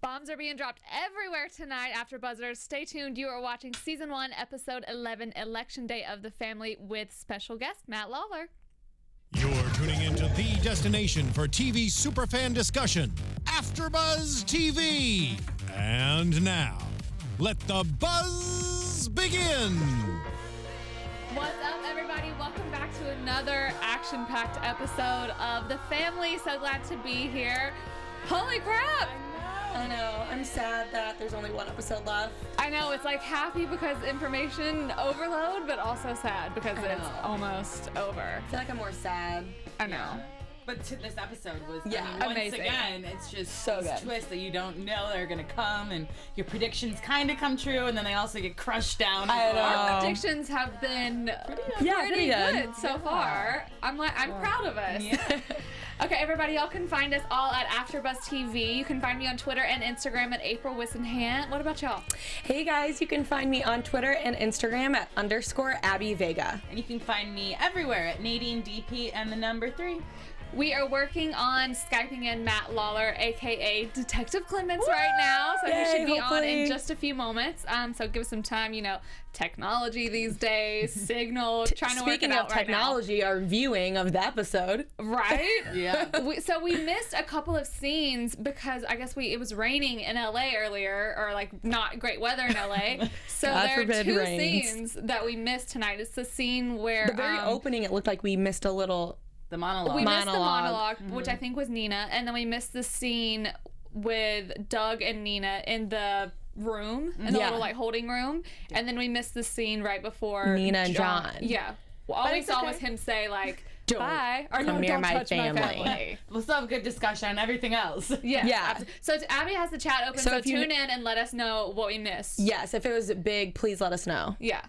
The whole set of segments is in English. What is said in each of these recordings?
Bombs are being dropped everywhere tonight after Buzzers. Stay tuned. You are watching Season 1, Episode 11, Election Day of the Family with special guest Matt Lawler. You're tuning into the destination for TV superfan discussion, AFTERBUZZ TV. And now, let the buzz begin. What's up, everybody? Welcome back to another action-packed episode of The Family. So glad to be here. Holy crap! I know. I'm sad that there's only one episode left. I know. It's like happy because information overload, but also sad because it's almost over. I feel like I'm more sad. I know. But this episode was amazing. Once again, it's just so this good. twist that you don't know they're going to come, and your predictions kind of come true, and then they also get crushed down. I know. Our predictions have been pretty good so far. I'm proud of us. Yeah. Okay, everybody, y'all can find us all at AFTERBUZZ TV. You can find me on Twitter and Instagram at April Whisenhant. What about y'all? Hey guys, you can find me on Twitter and Instagram at _Abby Vega. And you can find me everywhere at Nadine DP and the number 3. We are working on Skyping in Matt Lawler, a.k.a. Detective Clements, right now. So he should be on in just a few moments. So give us some time. You know, technology these days, signal, trying to work it out right now. Speaking of technology, our viewing of the episode. Right? Yeah. So we missed a couple of scenes because I guess it was raining in LA earlier, or like not great weather in LA. So there are two scenes that we missed tonight. It's the scene where The very opening, it looked like we missed a little... The monologue. We missed the monologue, which I think was Nina, and then we missed the scene with Doug and Nina in the room, in the little like holding room, and then we missed the scene right before Nina and John. Yeah. Well, all we saw was him say like, Don't bye, or come no, near don't my touch my family. family. We'll still have a good discussion on everything else. Yeah. So Abby has the chat open, so if you tune in and let us know what we missed. Yes, if it was big, please let us know. Yeah.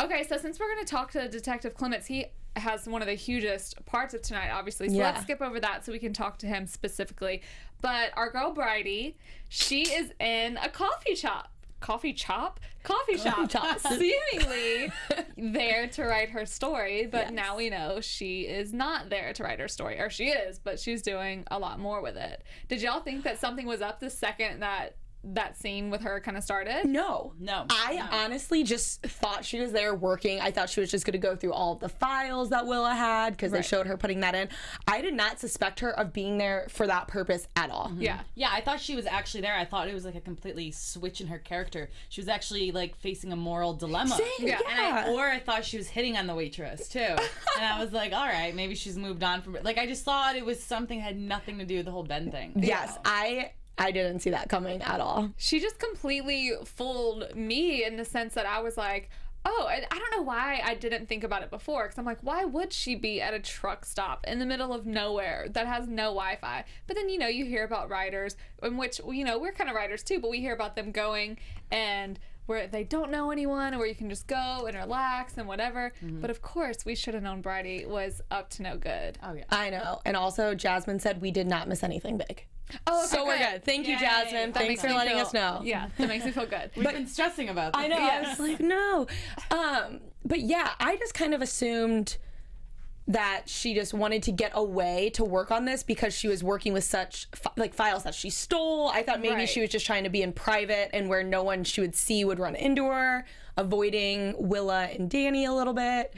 Okay, so since we're going to talk to Detective Clements, he has one of the hugest parts of tonight, obviously. So let's skip over that so we can talk to him specifically. But our girl Bridy, she is in a coffee shop, seemingly there to write her story, but now we know she is not there to write her story, or she is, but she's doing a lot more with it. Did y'all think that something was up the second that scene with her kind of started? No. I honestly just thought she was there working. I thought she was just going to go through all of the files that Willa had because they showed her putting that in. I did not suspect her of being there for that purpose at all. Yeah, I thought she was actually there. I thought it was like a completely switch in her character. She was actually like facing a moral dilemma. Or I thought she was hitting on the waitress too. And I was like, all right, maybe she's moved on from it. Like, I just thought it was something that had nothing to do with the whole Ben thing. Yes, I didn't see that coming at all. She just completely fooled me in the sense that I was like, oh, I don't know why I didn't think about it before, because I'm like, why would she be at a truck stop in the middle of nowhere that has no Wi-Fi? But then, you hear about writers, in which, we're kind of writers too, but we hear about them going and where they don't know anyone, or where you can just go and relax and whatever. But of course, we should have known Bridy was up to no good. Oh, yeah. I know. And also, Jasmine said we did not miss anything big. Oh, okay, so we're good. Thank you, Jasmine. Thanks for letting us know. Yeah, that makes me feel good. We've been stressing about this. I know. I was like, no. But yeah, I just kind of assumed that she just wanted to get away to work on this because she was working with such files that she stole. I thought maybe she was just trying to be in private and where no one she would see would run into her, avoiding Willa and Danny a little bit.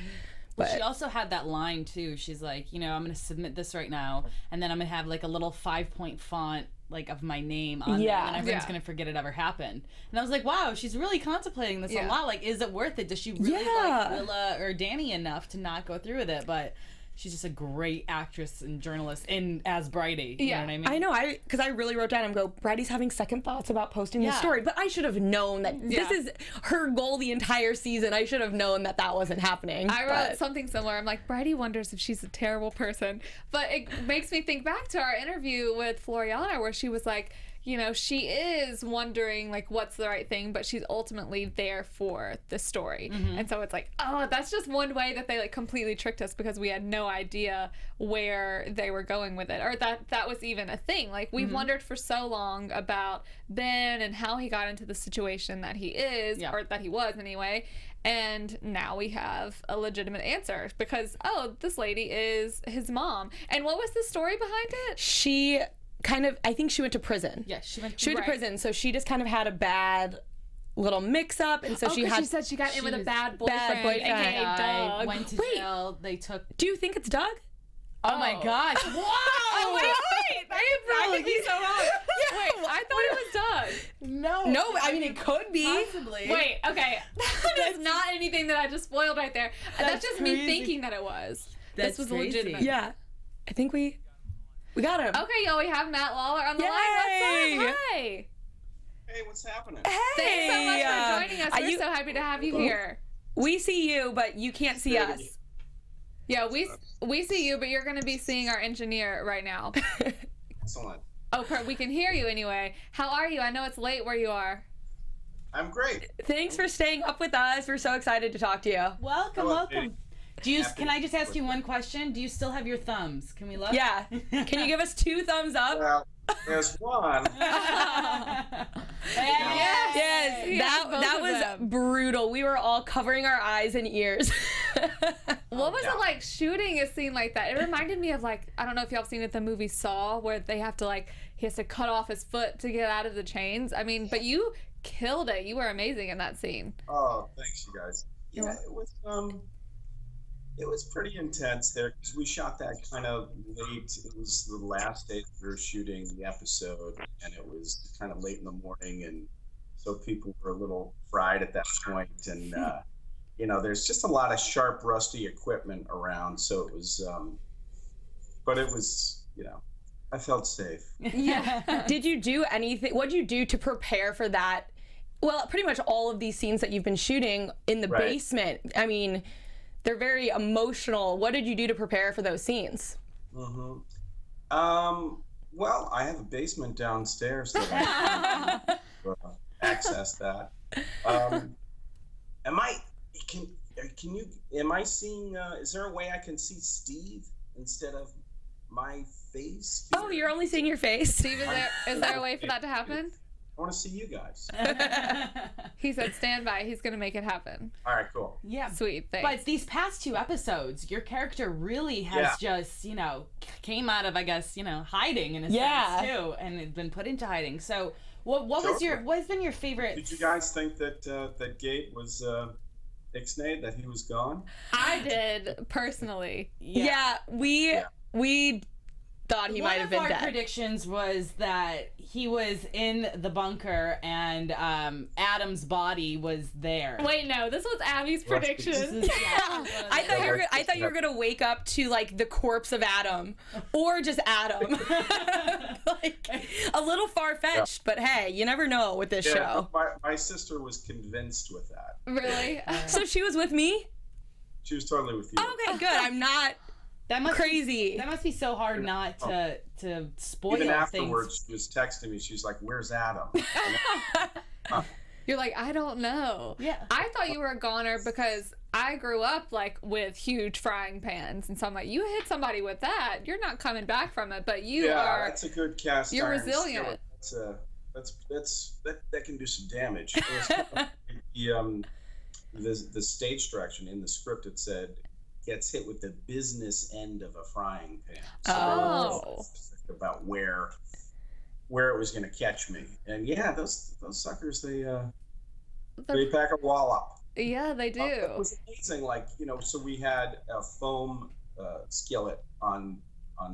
But she also had that line too. She's like, I'm going to submit this right now, and then I'm going to have like a little 5-point font like of my name on there, and everyone's going to forget it ever happened. And I was like, wow, she's really contemplating this a lot. Like, is it worth it? Does she really like Willa or Danny enough to not go through with it? But she's just a great actress and journalist as Bridy. You know what I mean? I know. Because I really wrote down, Bridy's having second thoughts about posting this story. But I should have known that this is her goal the entire season. I should have known that wasn't happening. I wrote something similar. I'm like, Bridy wonders if she's a terrible person. But it makes me think back to our interview with Floriana, where she was like, she is wondering like what's the right thing, but she's ultimately there for the story. And so it's like, oh, that's just one way that they like completely tricked us, because we had no idea where they were going with it, or that was even a thing. Like, we've wondered for so long about Ben and how he got into the situation that he is, or that he was anyway. And now we have a legitimate answer because, this lady is his mom. And what was the story behind it? She kind of, I think she went to prison. Yeah, she went to prison, so she just kind of had a bad little mix-up, and so she said she got in with a bad boyfriend. AKA Doug. Went to jail. They took. Do you think it's Doug? Oh my gosh! Whoa! Oh, wait, April, I could be so wrong. Wait, I thought it was Doug. No, I mean it could be. Possibly. Wait, okay, that is not anything that I just spoiled right there. That's just crazy. me thinking that it was. That's this was crazy. legitimate. Yeah, I think we got him. Okay, y'all, we have Matt Lawler on the line. Yay! What's up? Hi. Hey, what's happening? Thanks so much for joining us. We're so happy to have you here. We see you, but you can't see us. Yeah, we see you, but you're going to be seeing our engineer right now. Excellent. Oh, we can hear you anyway. How are you? I know it's late where you are. I'm great. Thanks for staying up with us. We're so excited to talk to you. Welcome, Hello, welcome. Can I just ask you one question? Do you still have your thumbs? Can we look? Yeah. Can you give us 2 thumbs up? Well, there's one. Yes, that was brutal. We were all covering our eyes and ears. What was it like shooting a scene like that? It reminded me of, like, I don't know if y'all have seen it, the movie Saw, where they have to, like, he has to cut off his foot to get out of the chains. I mean, but you killed it. You were amazing in that scene. Oh, thanks, you guys. Yeah, it was pretty intense there because we shot that kind of late. It was the last day we were shooting the episode, and it was kind of late in the morning, and so people were a little fried at that point, and you know, there's just a lot of sharp, rusty equipment around, so it was, but it was, you know, I felt safe. Yeah. Did you do anything? What did you do to prepare for that? Well, pretty much all of these scenes that you've been shooting in the basement. I mean, they're very emotional. What did you do to prepare for those scenes? Mm-hmm. Well, I have a basement downstairs that I can access that. Am I seeing, is there a way I can see Steve instead of my face? Oh, you're only seeing your face? Steve, is there a way for that to happen? I want to see you guys. He said stand by. He's going to make it happen. All right, cool. Yeah. Sweet, thanks. But these past 2 episodes, your character really has just, you know, came out of, I guess, you know, hiding in a sense too, and had been put into hiding. So what has been your favorite? Did you guys think that that Gabe was ixnayed, that he was gone? I did, personally. Yeah, we thought he might have been dead. One of our predictions was that he was in the bunker and Adam's body was there. Wait, no, this was Abby's prediction. I thought you were gonna wake up to like the corpse of Adam, or just Adam. Like a little far fetched, but hey, you never know with this show. My sister was convinced with that. Really? So she was with me? She was totally with you. Okay, good. I'm not crazy. That must be so hard not to spoil Even things. afterwards, she was texting me. She's like, "Where's Adam?" You're like, I don't know. Yeah. I thought you were a goner because I grew up like with huge frying pans, and so I'm like, you hit somebody with that, you're not coming back from it. But you are. That's a good cast. You're iron resilient. skill. That can do some damage. The stage direction in the script, it said gets hit with the business end of a frying pan. So about where it was going to catch me, and those suckers, they pack a wallop. Yeah, they do. It was amazing. Like, you know, so we had a foam skillet on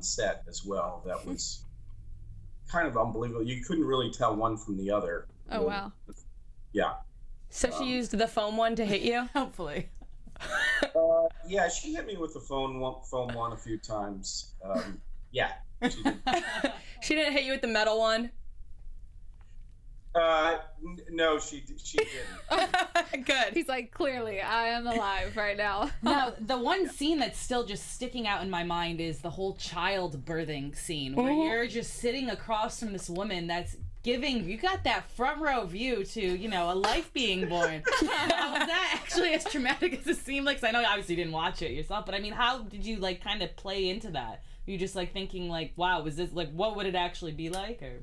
set as well. That was kind of unbelievable. You couldn't really tell one from the other. Oh, wow. Yeah. So she used the foam one to hit you? Hopefully. Yeah, she hit me with the foam one a few times. Yeah, she did. She didn't hit you with the metal one? No, she didn't. Good. He's like, clearly, I am alive right now. Now, the one scene that's still just sticking out in my mind is the whole child birthing scene where you're just sitting across from this woman that's you got that front row view to, you know, a life being born. Was that actually as traumatic as it seemed? Like, 'cause I know you obviously didn't watch it yourself, but I mean, how did you like kind of play into that? Were you just like thinking like, wow, was this like, what would it actually be like? Or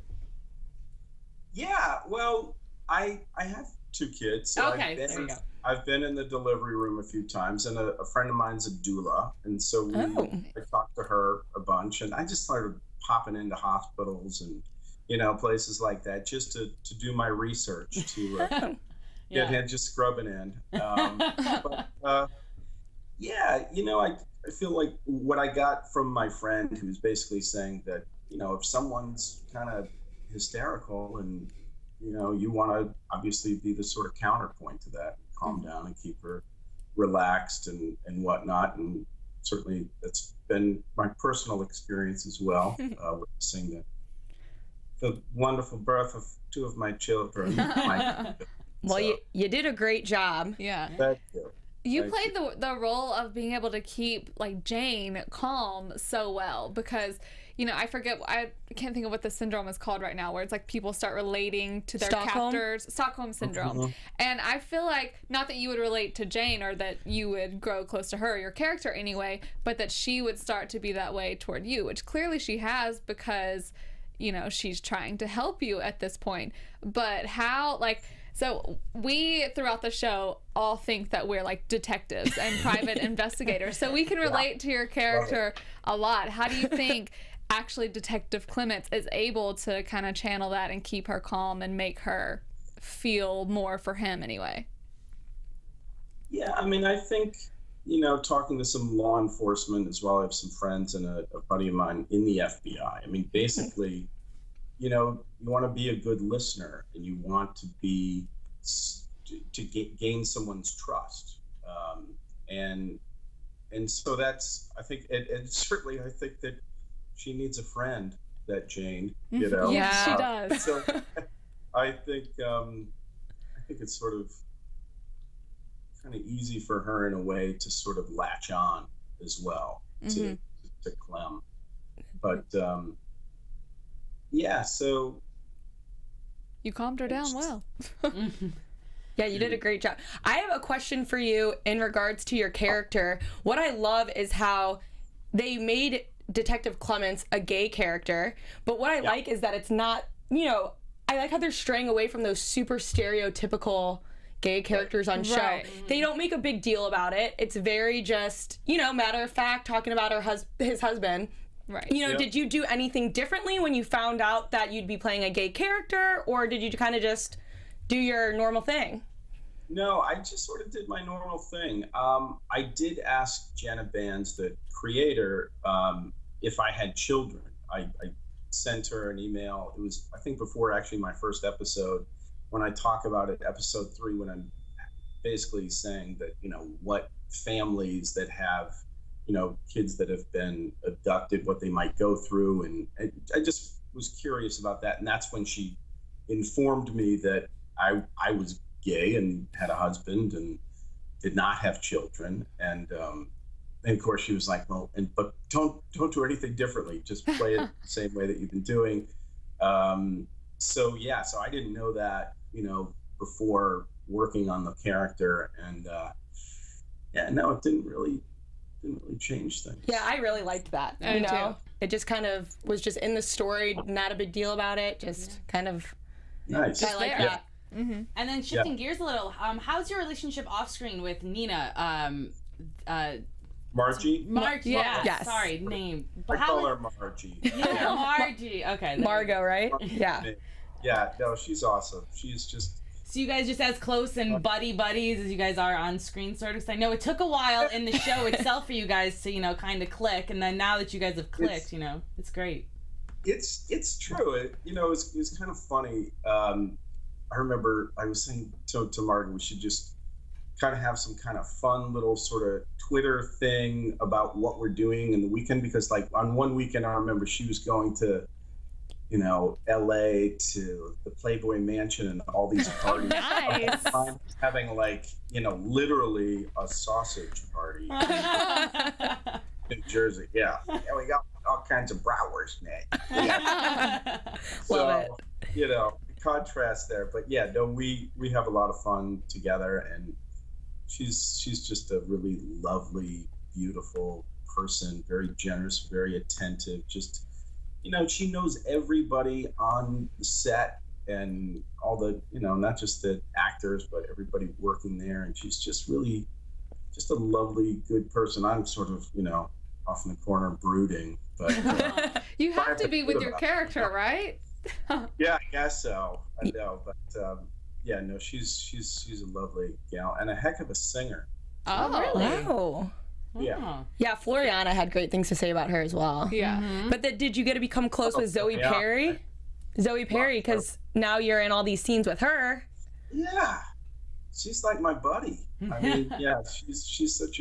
yeah, well, I have 2 kids. So okay, there you go. I've been in the delivery room a few times, and a friend of mine's a doula, and so I talked to her a bunch, and I just started popping into hospitals and, places like that just to do my research, to get just scrubbing in. I feel like what I got from my friend, who's basically saying that, if someone's kind of hysterical and, you want to obviously be the sort of counterpoint to that, calm down and keep her relaxed and whatnot. And certainly that's been my personal experience as well, witnessing the wonderful birth of two of my children. Well, you did a great job. Yeah. Thank you. You played the role of being able to keep like Jane calm so well because, I can't think of what the syndrome is called right now, where it's like people start relating to their captors. Stockholm syndrome. And I feel like, not that you would relate to Jane or that you would grow close to her, your character anyway, but that she would start to be that way toward you, which clearly she has because, she's trying to help you at this point. But how, so we, throughout the show, all think that we're like detectives and private investigators. So we can relate to your character a lot. How do you think actually Detective Clements is able to kind of channel that and keep her calm and make her feel more for him anyway? Yeah, I think, talking to some law enforcement as well, I have some friends and a buddy of mine in the FBI. Basically, you want to be a good listener and you want to be gain someone's trust, and so that's, I think, and certainly I think that she needs a friend, that Jane, Yeah, she does. So I think it's sort of kind of easy for her in a way to sort of latch on as well to Clem, but so you calmed her down well. Yeah, you did a great job. I have a question for you in regards to your character. What I love is how they made Detective Clements a gay character, but what I like is that it's not, I like how they're straying away from those super stereotypical gay characters on show. Right. They don't make a big deal about it. It's very just, matter of fact, talking about his husband. Right. Did you do anything differently when you found out that you'd be playing a gay character, or did you kind of just do your normal thing? No, I just sort of did my normal thing. I did ask Jenna Bans, the creator, if I had children. I sent her an email. It was, I think, before actually my first episode, when I talk about it, episode 3, when I'm basically saying that, what families that have, kids that have been abducted, what they might go through. And I just was curious about that. And that's when she informed me that I was gay and had a husband and did not have children. And of course she was like, well, but don't do anything differently. Just play it the same way that you've been doing. So I didn't know that, before working on the character. And no, it didn't really change things. Yeah, I really liked that. Too. It just kind of was just in the story, not a big deal about it. Just kind of nice. I like that. And then shifting gears a little, how's your relationship off screen with Nina? Margie? Margie, Yes. Sorry, name. I call her Margie. Yeah, Margie. Okay. Margot, right? Yeah. Yeah, no, she's awesome. She's just... So you guys just as close and buddies as you guys are on screen, sort of? 'Cause I know it took a while in the show itself for you guys to, kind of click, and then now that you guys have clicked, it's great. It's true. It was kind of funny. I remember I was saying to Martin, we should just kind of have some kind of fun little sort of Twitter thing about what we're doing in the weekend, because like on one weekend I remember she was going to LA to the Playboy Mansion and all these parties. Nice. Having like, literally a sausage party in Jersey. Yeah. And we got all kinds of bratwurst neck. Yeah. Love it. Contrast there. But yeah, no, we have a lot of fun together, and she's just a really lovely, beautiful person, very generous, very attentive, just she knows everybody on the set and all the, not just the actors, but everybody working there. And she's just really just a lovely, good person. I'm sort of, off in the corner brooding, but You have to be with your character, right? Yeah, I guess so. I know, but yeah, no, she's a lovely gal and a heck of a singer. Oh, really? Wow. Yeah. Yeah, Floriana had great things to say about her as well. Yeah. But did you get to become close with Zoe Perry? Zoe Perry, because now you're in all these scenes with her. Yeah. She's like my buddy. I mean, yeah, she's such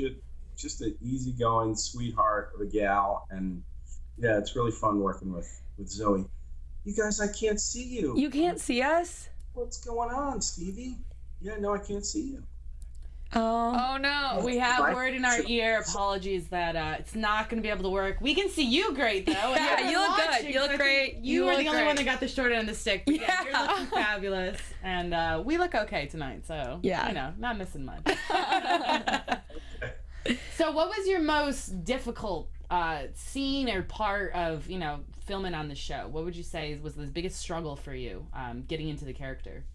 just an easygoing sweetheart of a gal, and yeah, it's really fun working with Zoe. You guys, I can't see you. You can't see us? What's going on, Stevie? Yeah, no, I can't see you. Oh no. We have word in our ear. Apologies that it's not going to be able to work. We can see you great though. Yeah, you look good. You look great. You are the only one that got the short end of the stick. But yeah, you're looking fabulous, and we look okay tonight. So yeah, you know, not missing much. So, what was your most difficult scene or part of filming on the show? What would you say was the biggest struggle for you getting into the character?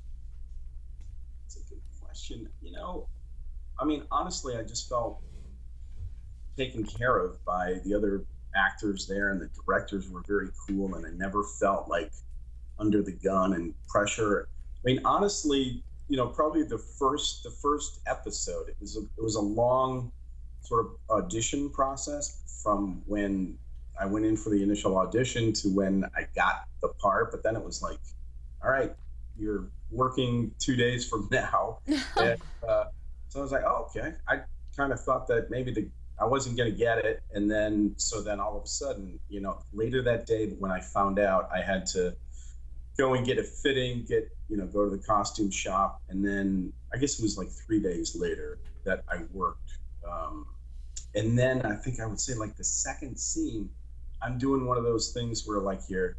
That's a good question. I mean, honestly, I just felt taken care of by the other actors there, and the directors were very cool, and I never felt like under the gun and pressure. I mean, honestly, probably the first episode, it was a long sort of audition process from when I went in for the initial audition to when I got the part, but then it was like, all right, you're working 2 days from now. And, so I was like, oh, okay. I kind of thought that maybe I wasn't going to get it. And then all of a sudden, later that day when I found out, I had to go and get a fitting, go to the costume shop. And then I guess it was like 3 days later that I worked. And then I think I would say like the second scene, I'm doing one of those things where like you're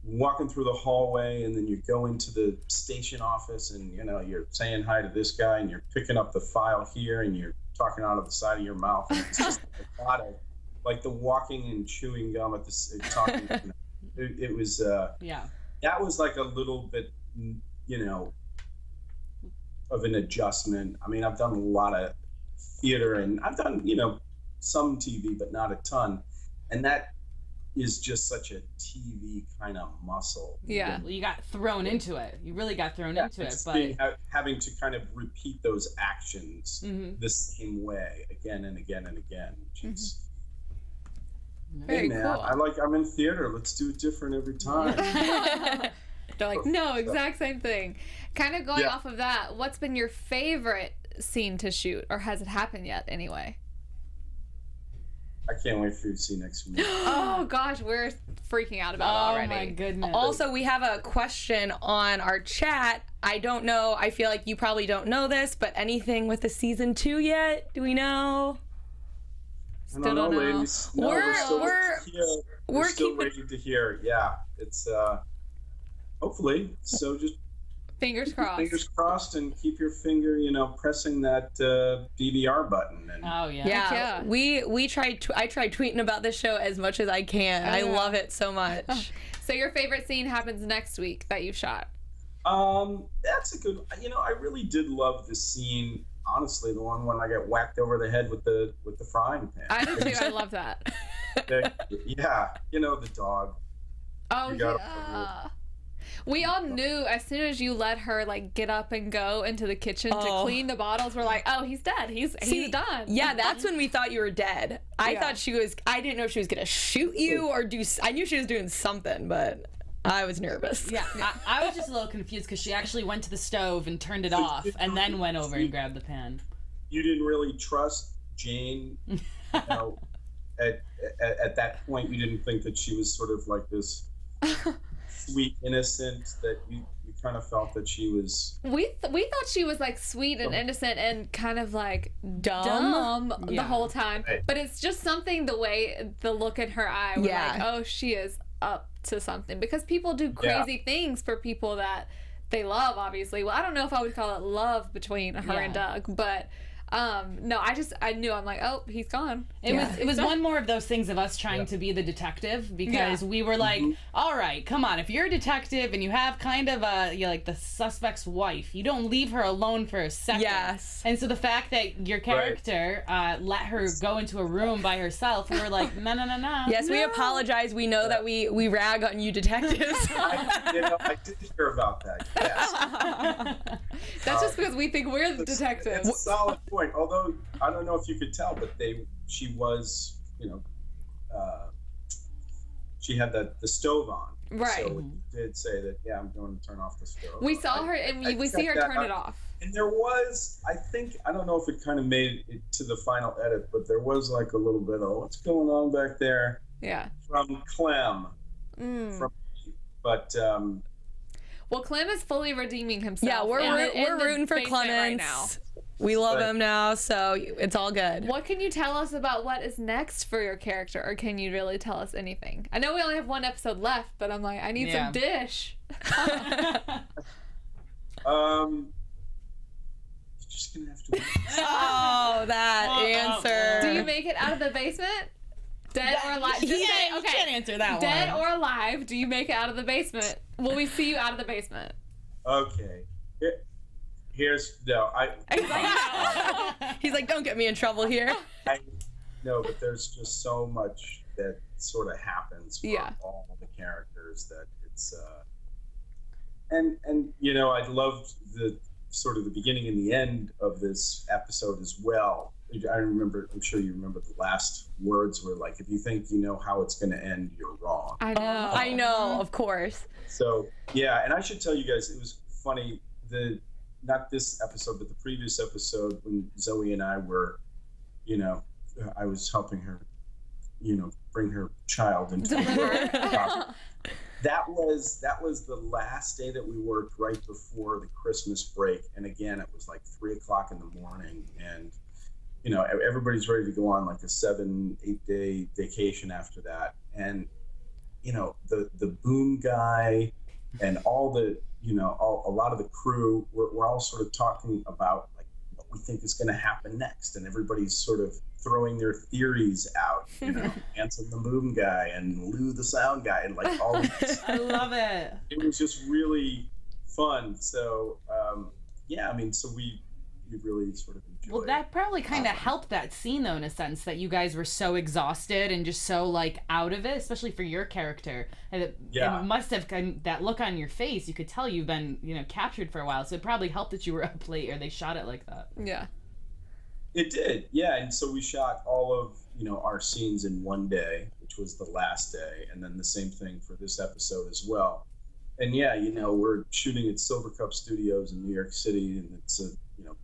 walking through the hallway and then you go into the station office and you're saying hi to this guy and you're picking up the file here and you're talking out of the side of your mouth, and it's just a lot of like the walking and chewing gum at the talking. It was that was like a little bit of an adjustment. I mean, I've done a lot of theater and I've done some TV but not a ton, and that is just such a TV kind of muscle. Yeah. Well, you got thrown into it. You really got thrown into it. But having to kind of repeat those actions the same way again and again and again. Which is, Very man, cool. I'm in theater. Let's do it different every time. They're like, no, exact same thing. Kind of going off of that, what's been your favorite scene to shoot, or has it happened yet anyway? I can't wait for you to see next week. Oh gosh, we're freaking out about it already. Oh my goodness. Also, we have a question on our chat. I don't know. I feel like you probably don't know this, but anything with the season 2 yet? Do we know? Still don't know. Ladies. No, we're still waiting to hear. Yeah, it's hopefully. So just fingers crossed. Fingers crossed, and keep your finger, pressing that DVR button. And oh yeah. Yeah. We tried. I tried tweeting about this show as much as I can. I love it so much. So your favorite scene happens next week that you shot? That's a good. I really did love the scene. Honestly, the one when I get whacked over the head with the frying pan. I do too. I love that. Yeah, the dog. Oh yeah. We all knew as soon as you let her like get up and go into the kitchen to clean the bottles, we're like, oh, he's dead. He's done. Yeah, that's when we thought you were dead. I thought I didn't know if she was gonna shoot you or I knew she was doing something, but I was nervous. Yeah, I was just a little confused because she actually went to the stove and turned it off and then went over and grabbed the pan. You didn't really trust Jane. At that point, you didn't think that she was sort of like this sweet innocent, that you kind of felt that she was. We thought she was like sweet and innocent and kind of like dumb the whole time. Right. But it's just something, the look in her eye. We're like, oh, she is up to something, because people do crazy things for people that they love, obviously. Well, I don't know if I would call it love between her and Doug, but No, I knew. I'm like, oh, he's gone. It was one more of those things of us trying to be the detective, because we were like, all right, come on, if you're a detective and you have kind of like the suspect's wife, you don't leave her alone for a second. Yes. And so the fact that your character let her go into a room by herself, we were like, no. Yes, we apologize. We know that we rag on you detectives. I did hear about that. Yes. That's just because we think we're the detectives. It's a solid point. Although I don't know if you could tell, but she was, she had the stove on. Right. So it did say that, I'm going to turn off the stove. We saw her, and we see her turn it off. And there was, I don't know if it kind of made it to the final edit, but there was like a little bit of what's going on back there. Yeah. From Clem. But well, Clem is fully redeeming himself. Yeah, we're rooting for Clemens right now. We love him now, so it's all good. What can you tell us about what is next for your character, or can you really tell us anything? I know we only have one episode left, but I'm like, I need some dish. You're just gonna have to wait. Oh, that answer. Do you make it out of the basement? Dead or alive? You can't answer that one. Dead or alive, do you make it out of the basement? Will we see you out of the basement? Okay. He's like, don't get me in trouble here. No, but there's just so much that sort of happens from all the characters that it's and I loved the sort of the beginning and the end of this episode as well. I'm sure you remember the last words were like, if you think you know how it's going to end, you're wrong. I know, of course. So, and I should tell you guys, it was funny, not this episode, but the previous episode when Zoe and I were, I was helping her, bring her child into the That was the last day that we worked right before the Christmas break. And again, it was like 3:00 in the morning, and everybody's ready to go on like a 7-8 day vacation after that. And, the boom guy and all the, a lot of the crew, we're all sort of talking about like what we think is going to happen next. And everybody's sort of throwing their theories out, Ansel the boom guy and Lou the sound guy and like all this. I love it. It was just really fun. So, so we really sort of enjoyed. Well, that probably kind of helped that scene, though, in a sense, that you guys were so exhausted and just so like out of it, especially for your character. And it must have that look on your face. You could tell you've been, captured for a while. So it probably helped that you were up late, or they shot it like that. Yeah. It did, and so we shot all of our scenes in one day, which was the last day, and then the same thing for this episode as well. And we're shooting at Silver Cup Studios in New York City, and it's a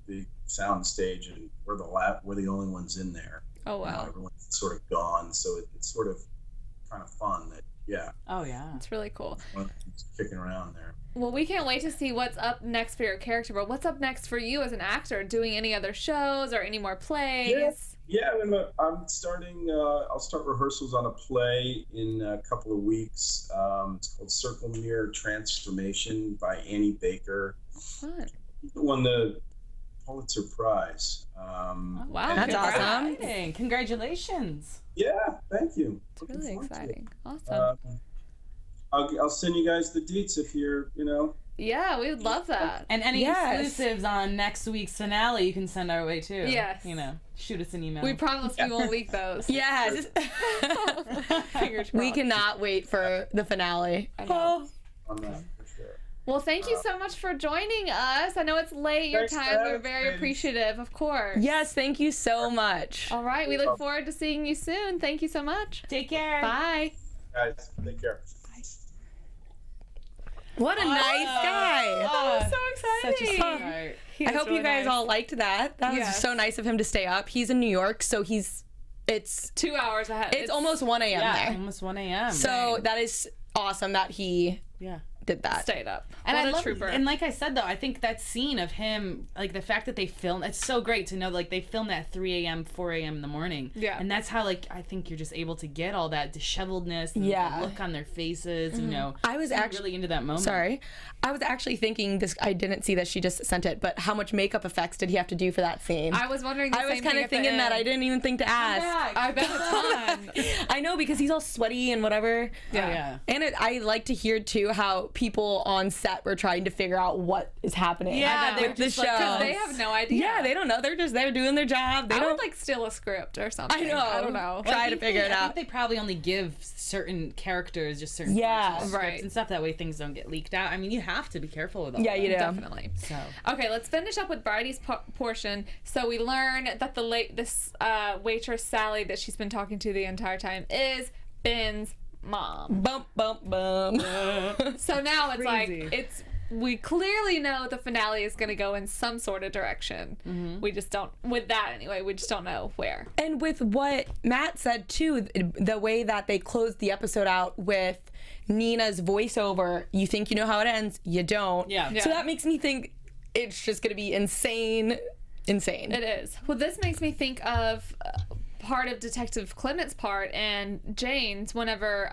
big sound stage, and we're the only ones in there. Oh wow! Everyone's sort of gone, so it's sort of kind of fun that Oh yeah, it's really cool. It's kicking around there. Well, we can't wait to see what's up next for your character. But what's up next for you as an actor? Doing any other shows or any more plays? Yeah, I'm starting. I'll start rehearsals on a play in a couple of weeks. It's called Circle Mirror Transformation by Annie Baker. Fun. It won the Pulitzer Prize. Wow, that's awesome! Congratulations! Yeah, thank you. It's really exciting. Awesome. I'll send you guys the deets if you're, Yeah, we would love that. And any exclusives on next week's finale, you can send our way too. Yes. Shoot us an email. We promise we won't leak those. Yes. We cannot wait for the finale. I know. On that, for sure. Well, thank you so much for joining us. I know it's late your time. We're very appreciative, of course. Yes, thank you so much. All right, we look forward to seeing you soon. Thank you so much. Take care. Bye. Guys, take care. What a nice guy. Oh, so exciting. Such a sweetheart. I hope you guys all liked that. That was so nice of him to stay up. He's in New York, so it's 2 hours ahead. It's almost 1 a.m. there. Almost 1 a.m. So that is awesome that he did that. Stayed up. And What I a love, trooper. and like I said though, I think that scene of him, like the fact that they filmed, it's so great to know like they filmed at 3 a.m., 4 a.m. in the morning. Yeah. And that's how like I think you're just able to get all that disheveledness and Yeah. the look on their faces, you know. I was actually really into that moment. Sorry. I was actually thinking this. I didn't see that she just sent it, but how much makeup effects did he have to do for that scene? I was wondering the I was same kind thing of at the thinking that. end. I didn't even think to ask. I bet a ton. I know, because he's all sweaty and whatever. Yeah. And I like to hear too how people on set were trying to figure out what is happening. Yeah, I know. they're just like, Because they have no idea. Yeah, they don't know. They're just there doing their job. They I don't would like steal a script or something. I know. I don't know. Try to figure it I out. think they probably only give certain characters just certain Yeah. parts of Right. scripts and stuff. That way things don't get leaked out. I mean, you have to be careful with all Yeah, that. you do. Definitely. So. Okay, let's finish up with Bridy's portion. So we learn that this waitress Sally that she's been talking to the entire time is Ben's mom. Bump, bump, bump. So now it's Crazy. like we clearly know the finale is going to go in some sort of direction. We just don't, with that anyway, we just don't know where. And with what Matt said too, the way that they closed the episode out with Nina's voiceover, you think you know how it ends, you don't. Yeah. So that makes me think it's just going to be insane. It is. Well, this makes me think of part of Detective Clement's part and Jane's whenever,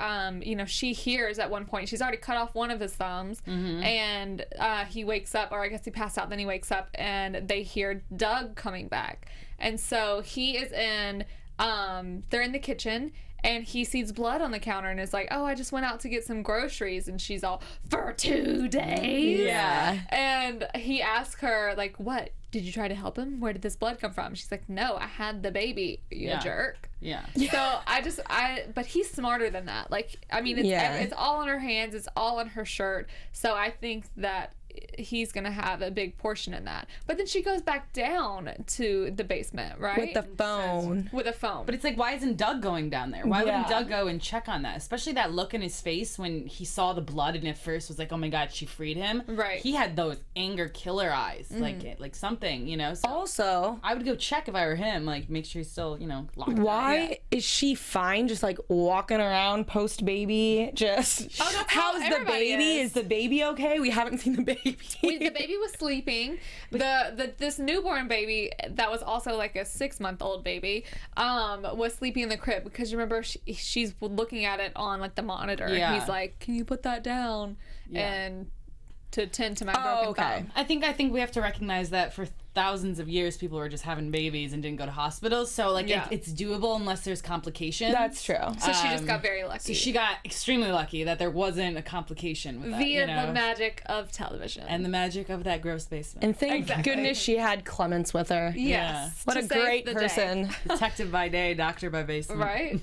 she hears at one point, she's already cut off one of his thumbs and he wakes up, or I guess he passed out, then he wakes up and they hear Doug coming back. And so he is they're in the kitchen and he sees blood on the counter and is like, oh, I just went out to get some groceries. And she's all, for 2 days? Yeah. And he asks her, like, what? Did you try to help him? Where did this blood come from? She's like, no, I had the baby, you jerk. Yeah. So but he's smarter than that. Like, I mean, it's all on her hands. It's all on her shirt. So I think that he's going to have a big portion in that. But then she goes back down to the basement, right? With the phone. With a phone. But it's like, why isn't Doug going down there? Why wouldn't Yeah. Doug go and check on that? Especially that look in his face when he saw the blood and at first was like, oh my God, she freed him. Right. He had those anger killer eyes, like something, you know? So Also, I would go check if I were him, like make sure he's still, locked up. why is she fine just like walking around post baby? Just that's how how's the everybody baby? is. Is the baby okay? We haven't seen the baby. The baby was sleeping. This newborn baby that was also like a 6-month-old baby was sleeping in the crib because you remember she's looking at it on like the monitor Yeah. and he's like, can you put that down and to tend to my broken thumb. I think we have to recognize that for thousands of years people were just having babies and didn't go to hospitals, so like it's doable unless there's complications. That's true. So she just got very lucky. So she got extremely lucky that there wasn't a complication with that, via the magic of television and the magic of that gross basement. And thank goodness she had Clements with her. Yes. What to a save great the day. person. Detective by day, doctor by basement. Right?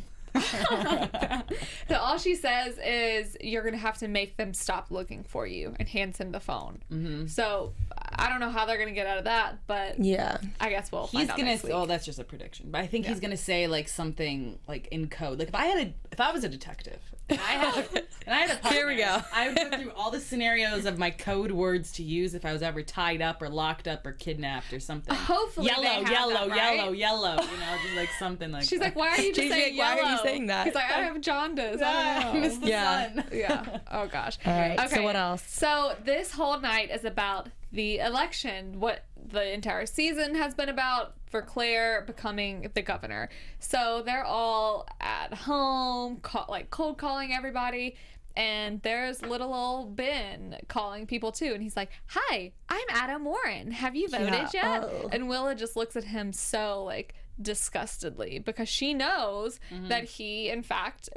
So all she says is you're gonna have to make them stop looking for you, and hands him the phone. So I don't know how they're gonna get out of that, but Yeah. I guess we'll He's find out gonna. next week. Oh, that's just a prediction. But I think he's gonna say like something like in code. Like if I was a detective, and I had a partner, Here we go. I would go through all the scenarios of my code words to use if I was ever tied up or locked up or kidnapped or something. Hopefully yellow, they have yellow, that, right? yellow, yellow. Just like something like. She's that. like, why are you just She's saying like, why yellow? are you saying that? He's like, I have jaundice. I I don't know. miss the sun. Yeah. Oh gosh. All right. Okay. So what else? So this whole night is about the election. What the entire season has been about for Claire becoming the governor. So they're all at home, cold calling everybody. And there's little old Ben calling people too. And he's like, hi, I'm Adam Warren. Have you voted yet? Oh. And Willa just looks at him so like disgustedly because she knows that he, in fact,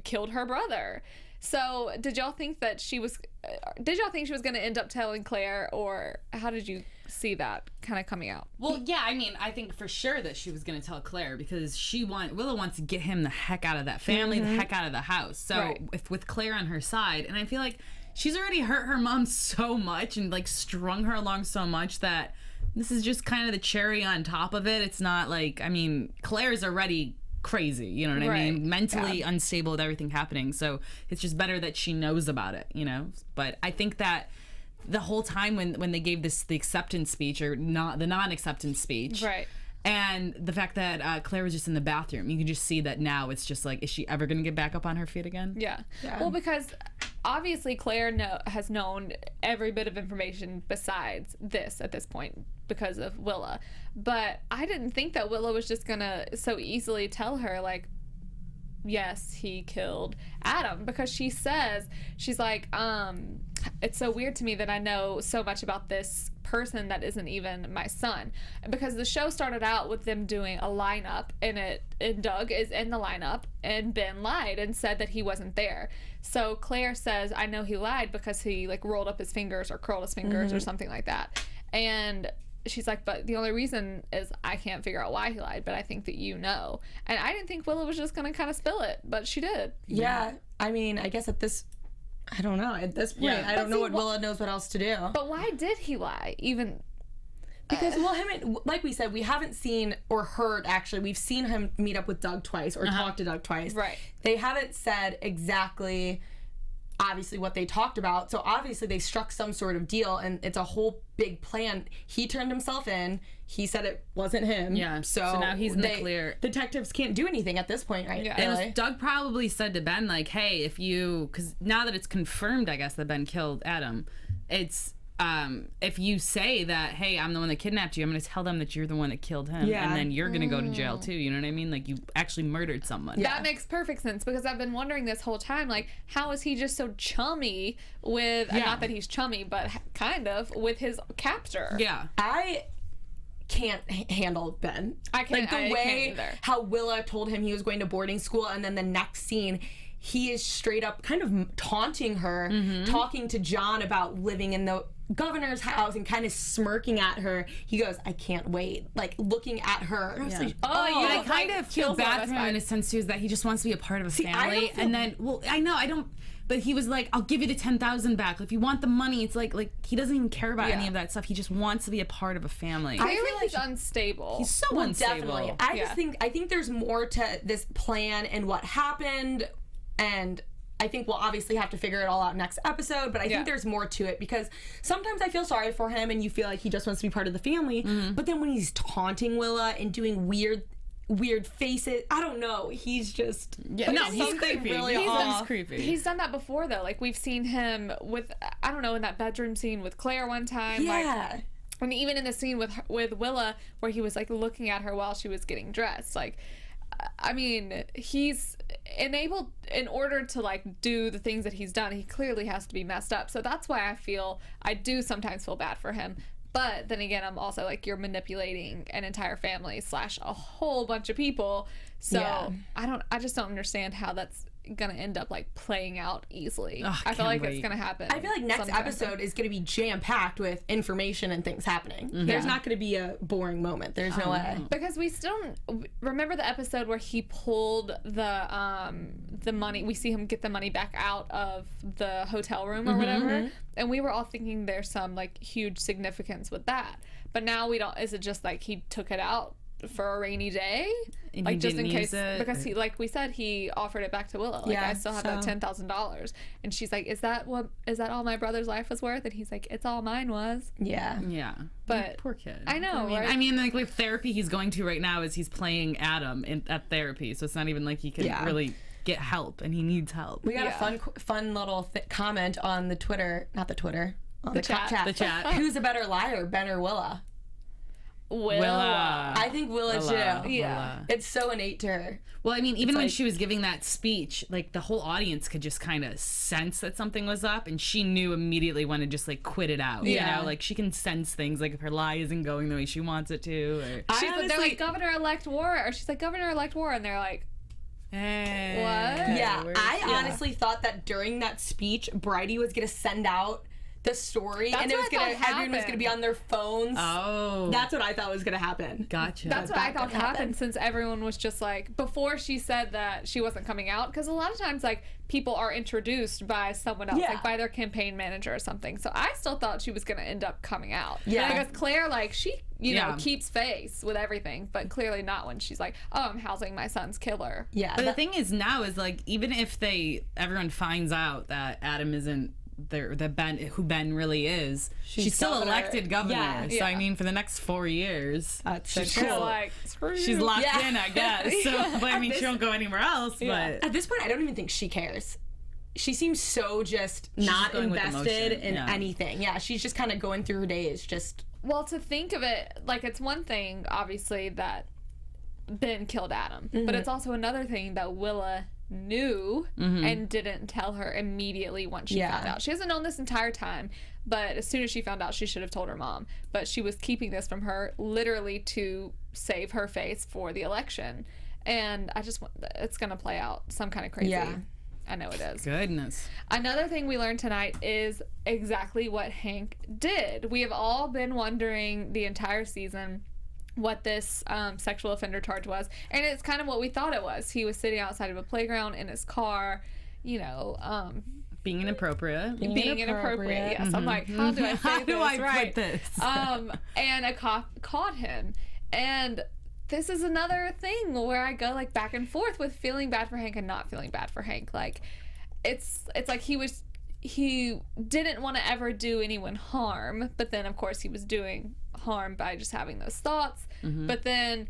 killed her brother. So did y'all think she was going to end up telling Claire, or how did you see that kind of coming out? Well, yeah, I mean, I think for sure that she was going to tell Claire because Willa wants to get him the heck out of that family, the heck out of the house. So if with Claire on her side, and I feel like she's already hurt her mom so much and like strung her along so much that this is just kind of the cherry on top of it. It's not like, I mean, Claire's already crazy, you know what I mean? Mentally unstable with everything happening. So it's just better that she knows about it, you know? But I think that the whole time when they gave the acceptance speech, or not the non-acceptance speech, Right. and the fact that Claire was just in the bathroom, you can just see that now it's just like, is she ever going to get back up on her feet again? Yeah. Well, because obviously Claire has known every bit of information besides this at this point because of Willa. But I didn't think that Willa was just gonna so easily tell her, like, yes, he killed Adam, because she says, she's like, it's so weird to me that I know so much about this person that isn't even my son, because the show started out with them doing a lineup, and Doug is in the lineup, and Ben lied and said that he wasn't there. So Claire says, I know he lied because he like rolled up his fingers or curled his fingers or something like that. And she's like, but the only reason is I can't figure out why he lied, but I think that you know. And I didn't think Willa was just going to kind of spill it, but she did. Yeah. I mean, I guess I don't know. At this point, I don't know what Willa knows what else to do. But why did he lie? Even... Because, well, like we said, we haven't seen or heard, actually, we've seen him meet up with Doug twice or talk to Doug twice. Right. They haven't said exactly, obviously, what they talked about. So obviously they struck some sort of deal, and it's a whole big plan. He turned himself in. He said it wasn't him. Yeah. So now he's in the clear. Detectives can't do anything at this point, right? Yeah. Really. Doug probably said to Ben, like, hey, because now that it's confirmed, I guess, that Ben killed Adam, it's... if you say that, hey, I'm the one that kidnapped you, I'm going to tell them that you're the one that killed him, and then you're going to go to jail too. You know what I mean? Like, you actually murdered someone. Yeah. That makes perfect sense, because I've been wondering this whole time, like, how is he just so chummy with, not that he's chummy, but kind of, with his captor? Yeah. I can't handle Ben. I can't, like the I way can't either. How Willa told him he was going to boarding school, and then the next scene he is straight up kind of taunting her, talking to John about living in the governor's house and kind of smirking at her. He goes, I can't wait, like looking at her. I was like, I kind of feel bad for him in a sense too, is that he just wants to be a part of a family. And then, I don't, but he was like, I'll give you the 10,000 back. If you want the money, it's like he doesn't even care about any of that stuff. He just wants to be a part of a family. I feel like he's unstable. He's so unstable. Definitely. I think there's more to this plan and what happened, and I think we'll obviously have to figure it all out next episode, but I think there's more to it, because sometimes I feel sorry for him and you feel like he just wants to be part of the family, but then when he's taunting Willa and doing weird faces, I don't know, he's just he's creepy. Really he's creepy. He's done that before though. Like, we've seen him with, I don't know, in that bedroom scene with Claire one time. Like, and even in the scene with Willa where he was like looking at her while she was getting dressed. Like, I mean, he's enabled, in order to like do the things that he's done, he clearly has to be messed up. So that's why I do sometimes feel bad for him. But then again, I'm also like, you're manipulating an entire family / a whole bunch of people. So I just don't understand how that's gonna end up like playing out easily. I feel like it's gonna happen. I feel like next episode is gonna be jam-packed with information and things happening. There's not gonna be a boring moment. There's no way. Because we still remember the episode where he pulled the money. We see him get the money back out of the hotel room or whatever, and we were all thinking there's some like huge significance with that. But now we don't. Is it just like he took it out for a rainy day, and like just in case, because he, like we said, he offered it back to Willa, like, I still have that $10,000, and she's like, is that all my brother's life was worth? And he's like, it's all mine was. But poor kid. I know, right? I mean, like with therapy he's going to right now is he's playing Adam at therapy, so it's not even like he can really get help, and he needs help. We got a fun little comment on the Twitter, not the Twitter, on the chat. The chat. Who's a better liar, Ben or Willa? Willa. I think Willa too. Yeah. It's so innate to her. Well, I mean, even when she was giving that speech, like the whole audience could just kind of sense that something was up, and she knew immediately when to just like quit it out. You know, like she can sense things, like if her lie isn't going the way she wants it to. Or... They're like, Governor-elect War, or she's like, Governor-elect War, and they're like, hey, what? Yeah, I honestly thought that during that speech, Bridy was gonna send out the story, and everyone was gonna be on their phones. Oh, that's what I thought was gonna happen. Gotcha. That's what I thought happened, since everyone was just like, before she said that she wasn't coming out, because a lot of times like people are introduced by someone else, like by their campaign manager or something. So I still thought she was gonna end up coming out. Yeah, because Claire, like, she know, keeps face with everything, but clearly not when she's like, oh, I'm housing my son's killer. Yeah, but the thing is now is like, even if everyone finds out that Adam isn't who Ben really is, she's still governor. Elected governor. So I mean, for the next 4 years, she's cool. Like, she's locked in, I guess. So, but I mean, she won't go anywhere else. But at this point, I don't even think she cares. she seems so just not going with invested emotion. in anything. Yeah, she's just kind of going through her days. Just Well, to think of it, like, it's one thing, obviously, that Ben killed Adam, but it's also another thing that Willa knew and didn't tell her immediately once she found out. She hasn't known this entire time, but as soon as she found out, she should have told her mom. But she was keeping this from her literally to save her face for the election. And I just want, it's going to play out some kind of crazy. Yeah. I know it is. Goodness. Another thing we learned tonight is exactly what Hank did. We have all been wondering the entire season what this sexual offender charge was, and it's kind of what we thought it was. He was sitting outside of a playground in his car, you know, Being inappropriate. being inappropriate. Yes, I'm like, how do I say How this? do I right. put this? And a cop caught him, and this is another thing where I go like back and forth with feeling bad for Hank and not feeling bad for Hank. Like, it's like he didn't want to ever do anyone harm, but then of course he was doing harm by just having those thoughts. But then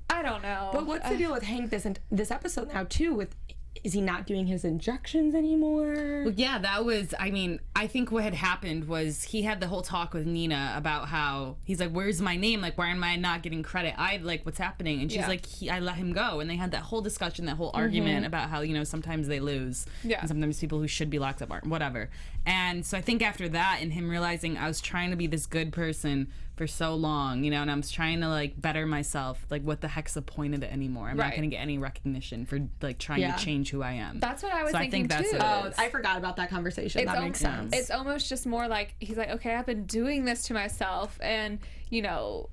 I don't know. But what's the deal with Hank this episode now too? With is he not doing his injections anymore? Well, yeah, that was, I mean, I think what had happened was he had the whole talk with Nina about how he's like, where's my name? Like, why am I not getting credit? What's happening? And she's like, I let him go. And they had that whole discussion, that whole argument about how, you know, sometimes they lose. Yeah. And sometimes people who should be locked up aren't, whatever. And so I think after that and him realizing I was trying to be this good person for so long, you know, and I was trying to like better myself, like what the heck's the point of it anymore? I'm not going to get any recognition for like trying to change who I am. That's what I was thinking I think that's too. what it is. I forgot about that conversation. That makes sense. It's almost just more like he's like, okay, I've been doing this to myself, and you know,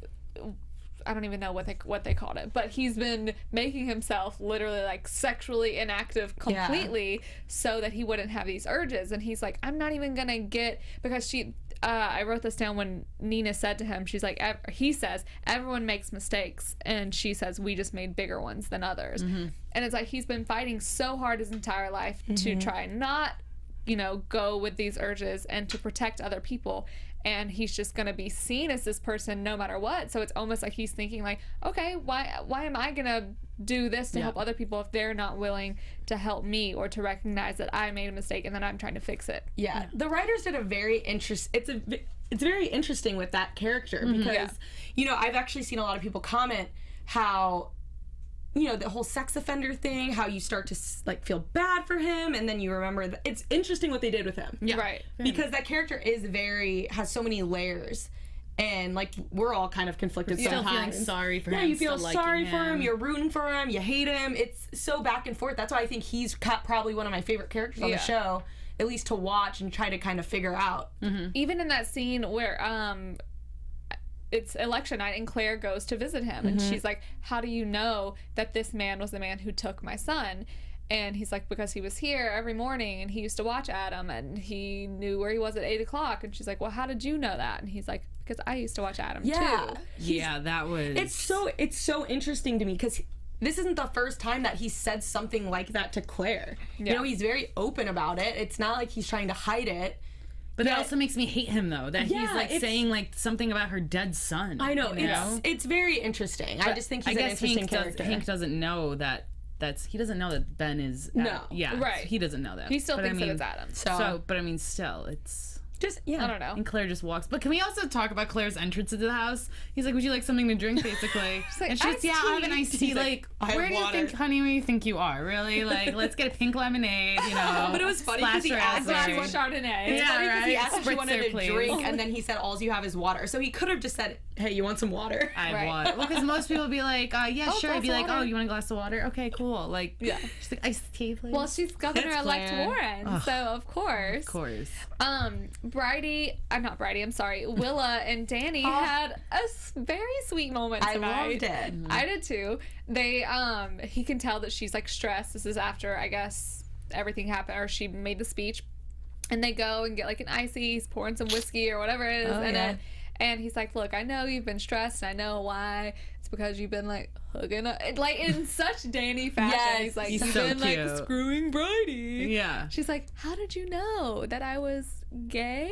I don't even know what they called it, but he's been making himself literally like sexually inactive completely so that he wouldn't have these urges. And he's like, I'm not even gonna get, because I wrote this down when Nina said to him, she's like, he says, everyone makes mistakes, and she says, we just made bigger ones than others. And it's like he's been fighting so hard his entire life to try not, you know, go with these urges and to protect other people, and he's just gonna be seen as this person no matter what. So it's almost like he's thinking like, okay, why am I gonna do this to help other people if they're not willing to help me or to recognize that I made a mistake and that I'm trying to fix it? Yeah, the writers did a very it's very interesting with that character because you know, I've actually seen a lot of people comment how, you know, the whole sex offender thing, how you start to like feel bad for him, and then you remember that it's interesting what they did with him. Yeah. Right. Because that character has so many layers, and like we're all kind of conflicted Still sometimes. feeling sorry for him. Yeah, you feel still sorry liking for him, you're rooting for him, you hate him. It's so back and forth. That's why I think he's probably one of my favorite characters on the show, at least to watch and try to kind of figure out. Even in that scene where it's election night and Claire goes to visit him, and she's like, how do you know that this man was the man who took my son? And he's like, because he was here every morning and he used to watch Adam and he knew where he was at 8 o'clock. And she's like, well, how did you know that? And he's like, because I used to watch Adam too. Yeah, that was... It's so interesting to me because this isn't the first time that he said something like that to Claire. You know, he's very open about it. It's not like he's trying to hide it. But that also makes me hate him, though, that he's like saying like something about her dead son. I know, you know? It's very interesting. I just think he's an interesting character. Hank doesn't know that he doesn't know that Ben is he doesn't know that. He still thinks that it's Adam. So, but I mean, still, it's just I don't know. And Claire just walks. But can we also talk about Claire's entrance into the house? He's like, would you like something to drink, basically? She's like, and she's I have an iced tea. Like, where do you think, honey, where do you think you are? Really? Like, let's get a pink lemonade, you know. But it was funny because he asked if she wanted Chardonnay. It's funny because he asked if she Spritzer, wanted a please. drink, and then he said, all you have is water. So he could have just said, hey, you want some water? I have water. Well, because most people would be like, yeah, sure. I'd be like, water. oh, you want a glass of water? Okay, cool. Like, she's like, iced tea, please. Well, she's Governor-elect Warren, so of course. Willa and Danny had a very sweet moment tonight. I loved it. I did too. They, he can tell that she's like stressed. This is after, I guess, everything happened, or she made the speech. And they go and get like an icy, he's pouring some whiskey or whatever it is in it. And he's like, look, I know you've been stressed, and I know why. It's because you've been like hugging up, like in such Danny fashion. Yes, he's like, he's you've so been like cute. screwing Bridy. Yeah. She's like, how did you know that I was gay?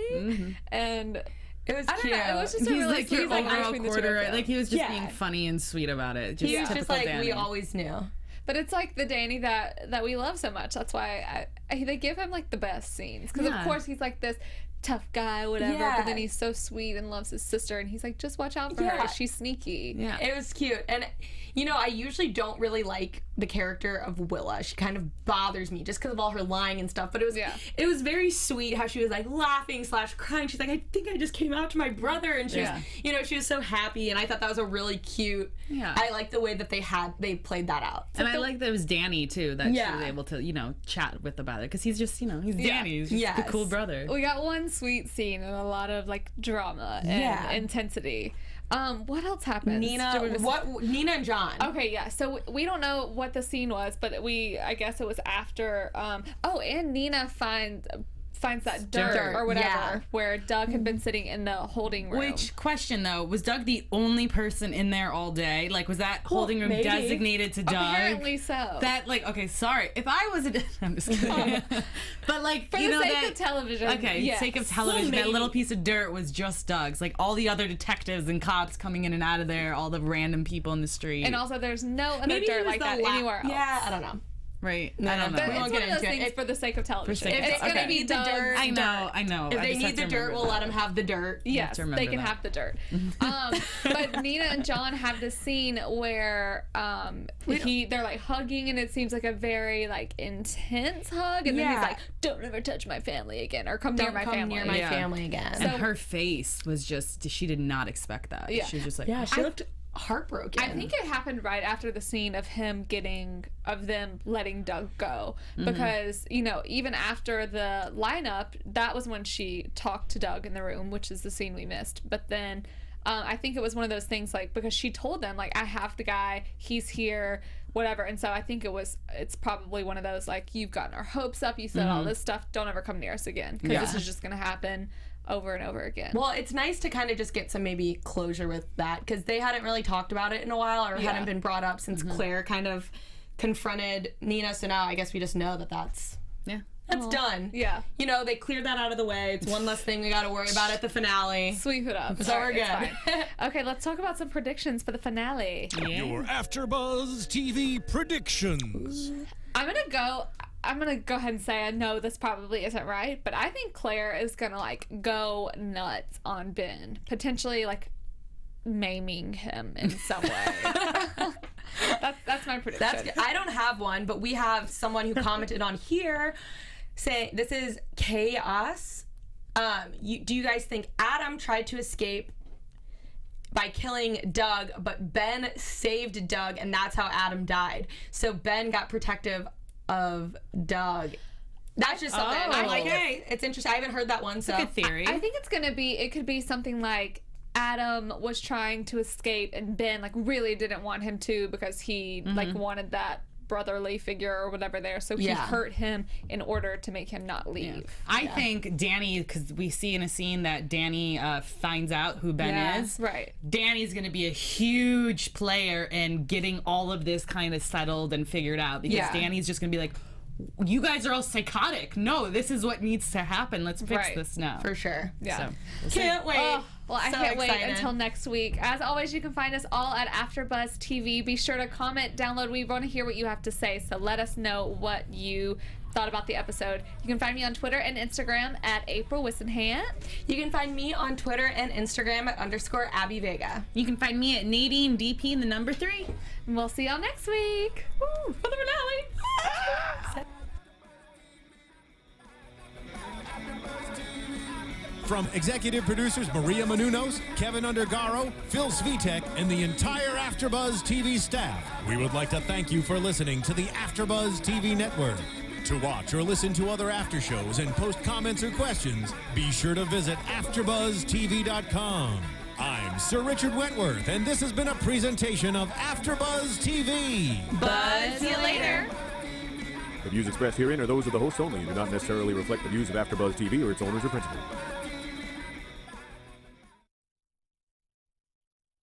And it was I don't cute. know. It was just a He's really like sweet, your like, overall between the two quarter. of them. Like he was just being funny and sweet about it. Just He was just typical like, Danny. we always knew. But it's like the Danny that we love so much. That's why they give him like the best scenes. Because of course he's like this tough guy, whatever, but then he's so sweet and loves his sister, and he's like, just watch out for her, she's sneaky. It was cute. And you know, I usually don't really like the character of Willa. She kind of bothers me just because of all her lying and stuff, but it was very sweet how she was like laughing / crying. She's like, I think I just came out to my brother, and she was, you know, she was so happy, and I thought that was a really cute, I like the way that they played that out. And I like that it was Danny too, that she was able to, you know, chat with about it, because he's just, you know, he's Danny, he's just the cool brother. We got one sweet scene and a lot of like drama and intensity. What else happened? Nina and John. Okay, so we don't know what the scene was, but I guess it was after and Nina finds that dirt or whatever where Doug had been sitting in the holding room. Which, question though, was Doug the only person in there all day? Like, was that holding room designated to Doug? Apparently so. That, like, okay, sorry. If I was I'm just kidding. But like, for the sake of television. Okay, sake of television, that little piece of dirt was just Doug's. Like, all the other detectives and cops coming in and out of there, all the random people in the street. And also there's no other dirt like that anywhere else. Yeah, I don't know. Right. I don't know. It's one of those things for the sake of television. If it's going to be the dirt. I know. If they need the dirt, we'll let them have the dirt. Yes, they can have the dirt. But Nina and John have this scene where they're like hugging, and it seems like a very like intense hug, and then he's like, "Don't ever touch my family again, or come near my family again." And her face was just, she did not expect that. She was just like, she looked heartbroken. I think it happened right after the scene of them letting Doug go, because you know, even after the lineup, that was when she talked to Doug in the room, which is the scene we missed. But then I think it was one of those things, like, because she told them, like, I have the guy, he's here, whatever. And so I think it's probably one of those, like, you've gotten our hopes up, you said all this stuff, don't ever come near us again, because this is just gonna happen over and over again. Well, it's nice to kind of just get some maybe closure with that, because they hadn't really talked about it in a while, or hadn't been brought up since Claire kind of confronted Nina. So now I guess we just know that that's done. Yeah. You know, they cleared that out of the way. It's one less thing we got to worry about at the finale. Sweep it up. So we're good. Okay, let's talk about some predictions for the finale. Your AfterBuzz TV predictions. I'm gonna go ahead and say I know this probably isn't right, but I think Claire is gonna like go nuts on Ben, potentially like maiming him in some way. That's my prediction. That's good. I don't have one, but we have someone who commented on here saying this is chaos. Do you guys think Adam tried to escape by killing Doug, but Ben saved Doug, and that's how Adam died? So Ben got protective of Doug. That's just something. I'm like, hey, it's interesting. I haven't heard that one. So good theory. I think it could be something like Adam was trying to escape, and Ben like really didn't want him to, because he like wanted that brotherly figure or whatever there, so he hurt him in order to make him not leave. I think Danny, because we see in a scene that Danny finds out who Ben is. Right. Danny's going to be a huge player in getting all of this kind of settled and figured out, because Danny's just going to be like, you guys are all psychotic. No, this is what needs to happen. Let's fix this now. For sure. Yeah. So, can't wait. Well, I can't wait until next week. As always, you can find us all at AfterBuzz TV. Be sure to comment, download. We want to hear what you have to say, so let us know what you thought about the episode. You can find me on Twitter and Instagram at April Whisenhant. You can find me on Twitter and Instagram at _Abby Vega. You can find me at Nadine DP, the number 3. And we'll see y'all next week. Woo, for the finale. From executive producers Maria Menounos, Kevin Undergaro, Phil Svitek, and the entire AfterBuzz TV staff, we would like to thank you for listening to the AfterBuzz TV network. To watch or listen to other after shows and post comments or questions, be sure to visit AfterBuzzTV.com. I'm Sir Richard Wentworth, and this has been a presentation of AfterBuzz TV. Buzz you later. The views expressed herein are those of the hosts only and do not necessarily reflect the views of AfterBuzz TV or its owners or principals.